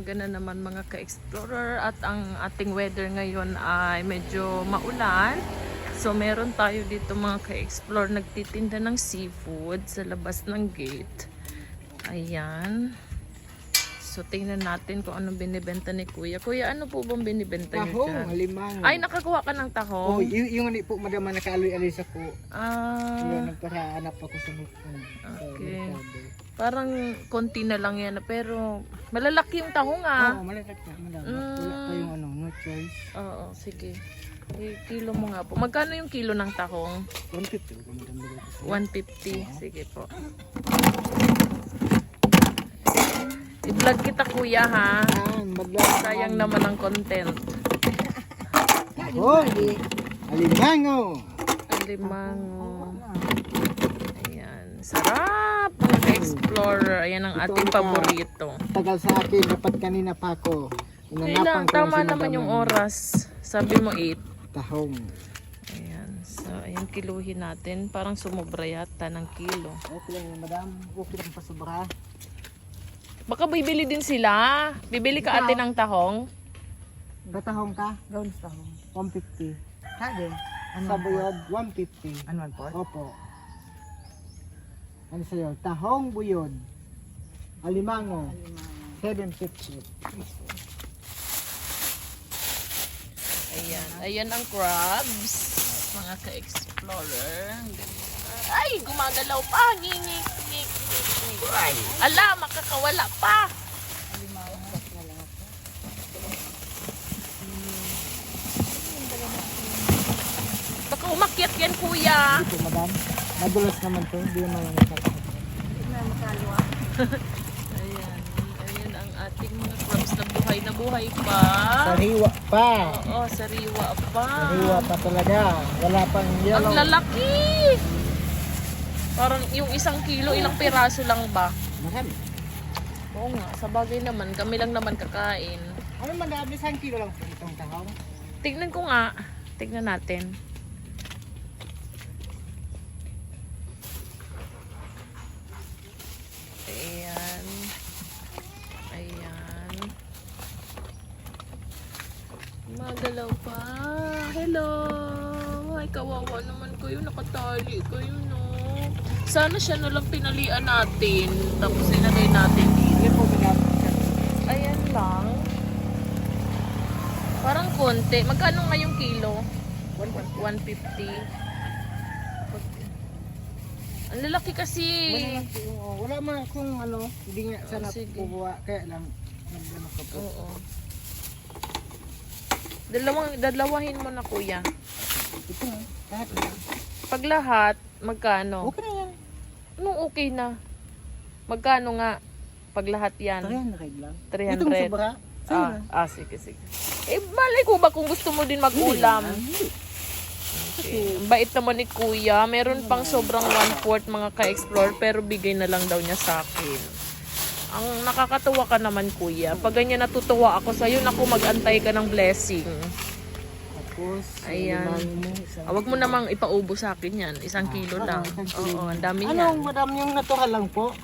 umaga na naman mga ka-explorer at ang ating weather ngayon ay medyo maulan. So meron tayo dito mga ka-explore nagtitinda ng seafood sa labas ng gate. Ayan. So tingnan natin kung anong binibenta ni Kuya. Kuya, ano po bang binibenta niyo dyan? Tahong, limang. Ay, nakakuha ka ng Oh, tahong? yung po madama nakaaloy-aloy sa po. Ah, Yung nagparahanap ako sa mukha. okay. Parang konti na lang yan. Pero malalaki yung tahong Oo, malaki na, madam. Mm. Wala pa yung ano, no choice. Oo, sige. Kilo mo nga po. Magkano yung kilo ng tahong? 150. Kung madam nila ko. 150. Sige po. I-vlog kita kuya ha. Madam. Sayang naman ang content. Tahong, alimango. Alimango. Ayan. Sarap mga ka-explorer. Ayan ang Ito ating ang paborito. Tagal sa akin, dapat kanina pa ako. Kailan? Tama naman yung oras. Sabi mo 8. Tahong. Ayan. So, ayan kiluhin natin. Parang sumobra yata ng kilo. Okay lang yun, madam. Okay lang pa sobra. Baka bibili din sila. Bibili ka ate ng tahong. Gatahong ka? Gawin sa tahong. 150. Sabi, Sa buyod, 150. ano po? Opo. Ano sa'yo? Tahong buyod. Alimango. 750. Ayan. Ayan ang crabs. Mga ka-explorer. Ay, gumagalaw pa. Ngingi. Ala, makakawala pa. Baka umakyat yan, kuya. Ito, madam. Madulas naman to. Hindi naman lang nakakahit. Ayan. Ayan ang ating mga crabs na buhay pa. Sariwa pa. Oo, sariwa pa. Sariwa pa talaga. Wala pang Ang yellow. lalaki. Parang yung 1 kilo, ilang piraso lang ba? Marami. Oo nga, sa bagay naman, kami lang naman kakain. Ano madam? 1 kilo lang po itong tahong. Tignan ko nga. Tignan natin. Ayan. Ayan. Magalaw pa. Hello. Ay, kawawa naman kayo. Nakatali kayo, no? Sana siya na lang pinalian natin. Tapos ilagay natin dito. Yan po madam. Ayan lang. Parang konti. Magkano nga yung kilo? 150. Ang lalaki kasi. Wala man akong ano. Hindi nga sana sige. pubuha. Kaya lang. Nagano ko po. Oo. Dalawahin mo na kuya. Ito na. Lahat na. Pag lahat, magkano? Okay na yan. Anong okay na? Magkano nga? Pag lahat yan? 300 lang. 300. Itong sobra. Sige, sige. Eh, malay ko ba kung gusto mo din mag-ulam? Okay. Ang bait naman ni Kuya. Meron pang sobrang 1/4 mga ka-explore pero bigay na lang daw niya sa akin. Ang nakakatuwa ka naman Kuya. Pag ganyan natutuwa ako sa'yo, naku mag-antay ka ng blessing. Tapos, Ayan. mo. Wag mo namang ipaubo sa akin yan. 1 kilo lang. Oo, ang dami Ano, yan. madam, yung natural lang po?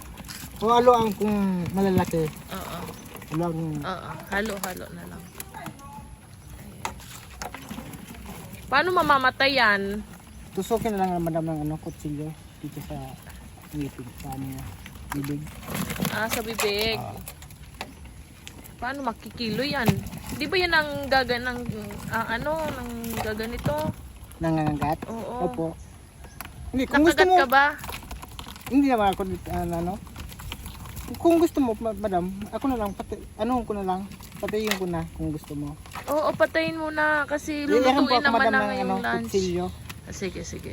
O alo ang kung malalaki? Oo. Walang... Oo. Halo-halo na lang. Ayan. Paano mamamatay yan? Tusukin na lang madam ng ano, kutsilyo dito sa ngipin, sa ano, bibig. Sa bibig. Paano makikilo yan? Di ba yan ang ng gaganito? Nangangagat? Oo. Opo. Hindi, kung gusto Nakagat mo, ka ba? hindi naman ako, ano, kung gusto mo, madam, ako na lang, ko na lang, patayin ko na kung gusto mo. Oo, patayin mo na kasi Iyahan po lulutuin ako, naman madam, na ng ngayong ano, lunch. kutsilyo. Sige, sige.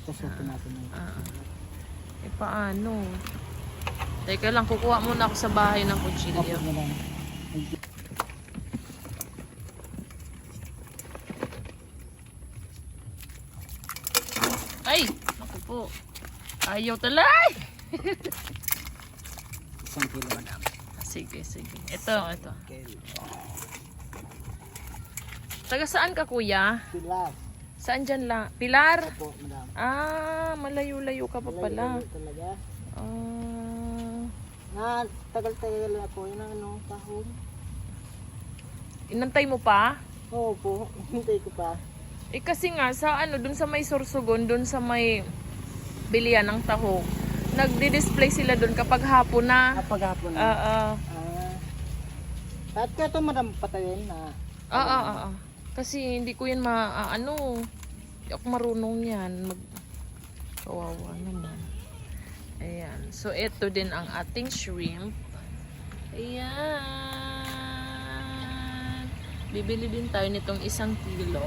Tusukin natin. Paano? Teka lang, kukuha muna ako sa bahay ng Opo, kutsilyo. madam. Ay! Ako po. Ayaw talay! 1 kilo, madam. Sige, sige. Ito. Kilo. Taga saan ka, kuya? Pilar. Saan dyan lang? Pilar? Opo, madam. Malayo-layo ka pa pala. Malayo talaga. Ah, Na tagal-tagal ako yun ang ano, tahong. Inantay mo pa? Oo po, hintay ko pa. Eh kasi nga sa ano, dun sa may Sorsogon, dun sa may bilihan ng taho, nagdi-display sila dun kapag hapon na. Kapag hapon na. Ah. At kaya ito madam patayin na. Kasi hindi ko yan ano, hindi ako marunong yan. Kawawa naman. Ayan. So, ito din ang ating shrimp. Ayan. Bibili din tayo nitong 1 kilo.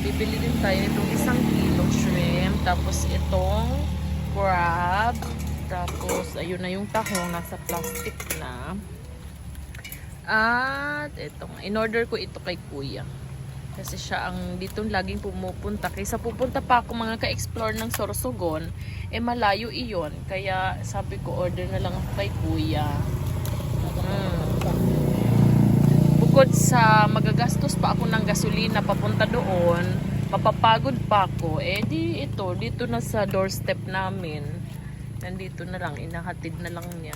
Bibili din tayo nitong 1 kilo shrimp. Tapos itong crab. Tapos, ayun na yung tahong. Nasa plastic na. At itong, in-order ko ito kay kuya. Kasi siya ang dito laging pumupunta. Kaysa pupunta pa ako mga ka-explore ng Sorsogon, eh malayo iyon. Kaya sabi ko, order na lang ako kay kuya. Bukod sa magagastos pa ako ng gasolina papunta doon, mapapagod pa ako, eh di ito, dito na sa doorstep namin. Nandito na lang, inahatid na lang niya.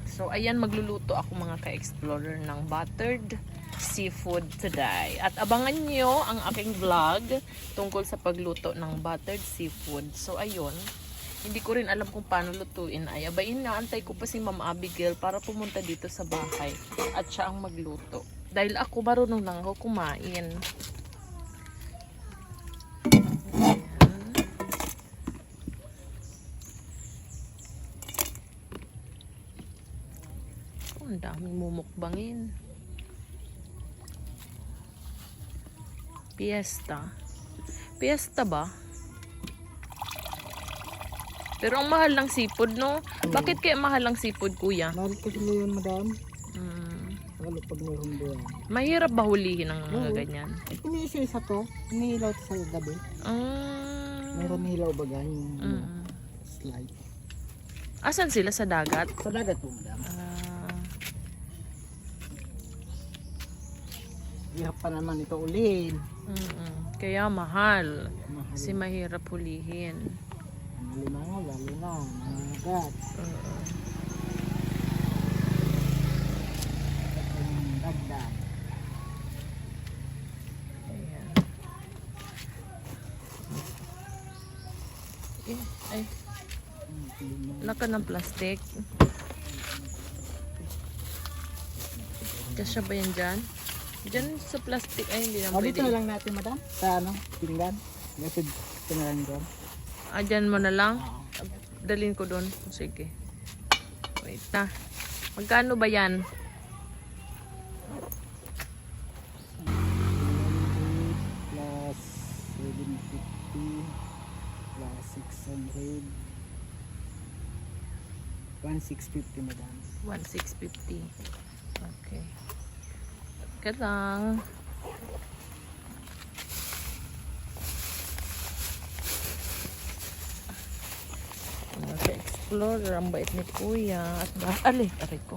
So, ayan, magluluto ako mga ka-explorer ng buttered seafood today. At abangan nyo ang aking vlog tungkol sa pagluto ng buttered seafood. So, ayun. Hindi ko rin alam kung paano lutuin ay. Abayin na, antay ko pa si Ma'am Abigail para pumunta dito sa bahay. At siya ang magluto. Dahil ako, marunong lang ako kumain. Ang daming mumukbangin. Fiesta. Fiesta ba? Pero ang mahal ng seafood, no? Bakit kaya mahal ng seafood, kuya? Mahal ko sila yun madam. Lalo pag may humbo yan. Mahirap ba hulihin ng mga ganyan? Iniisa-isa to. Inihilaw to sa gabi. Meron hilaw ba ganyan? Slide. Asan sila sa dagat? Sa dagat po madam. Hirap pa naman ito ulihin. Kaya mahal. Kasi mahirap hulihin. Lalo na, nangagat. Dagdag. Ayan. Ay. Laka ng plastic. Kasya ba yan dyan? Diyan sa plastic ay hindi na Dito pwede. na lang natin madam. Sa ano, pinggan. Kasi ito na lang doon. Dyan mo na lang. Dalhin ko doon. Sige. Wait na. Magkano ba yan? Plus 750 plus 600 1650 madam. 1,650. Okay. Ka lang. Explorer ang bait ni kuya at aray ko.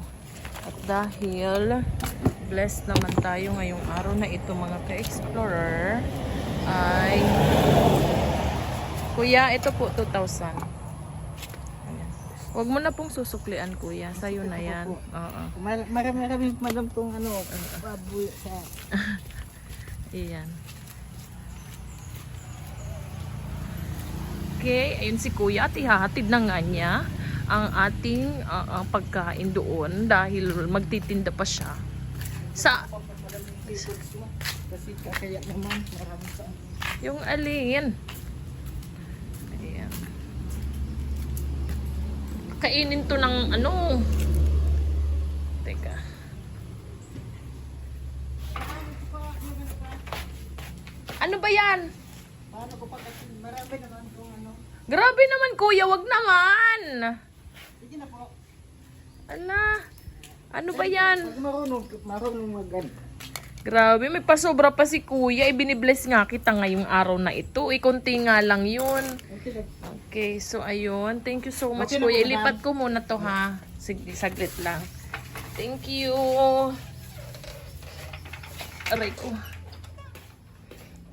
At dahil blessed naman tayo ngayong araw na ito mga ka-explorer ay kuya, ito po 2,000. Huwag mo na pong susuklian kuya, sa'yo na yan. Marami madam kung ano, baboy sa Iyan. Okay, ayun si kuya at ihahatid na nga niya ang ating pagkain doon dahil magtitinda pa siya. Sa kasi kaya naman marami sa yung alin. Ayan. Kainin to ng ano. Teka. Ano ba yan? paano ko pa kasi marami naman kung ano. Grabe naman kuya, wag naman. Sige na po. Ala, ano ba yan? Pag marunong mag-ano. Grabe, may pasobra pa si kuya. Ibinibless nga kita ngayong araw na ito. Konti nga lang yun. Okay, so ayun. Thank you so much Okay na kuya. po, Ilipat ko muna to ha. Sige, saglit lang. Thank you. Aray ko.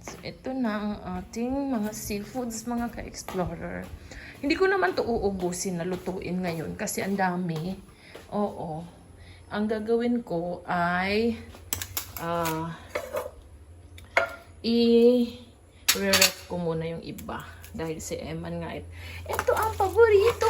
So, ito na ang ating mga seafoods, mga ka-explorer. Hindi ko naman to uubusin na lutuin ngayon kasi ang dami. Oo. ang gagawin ko ay i-re-ref ko muna yung iba. Dahil si Eman nga, ito ang paborito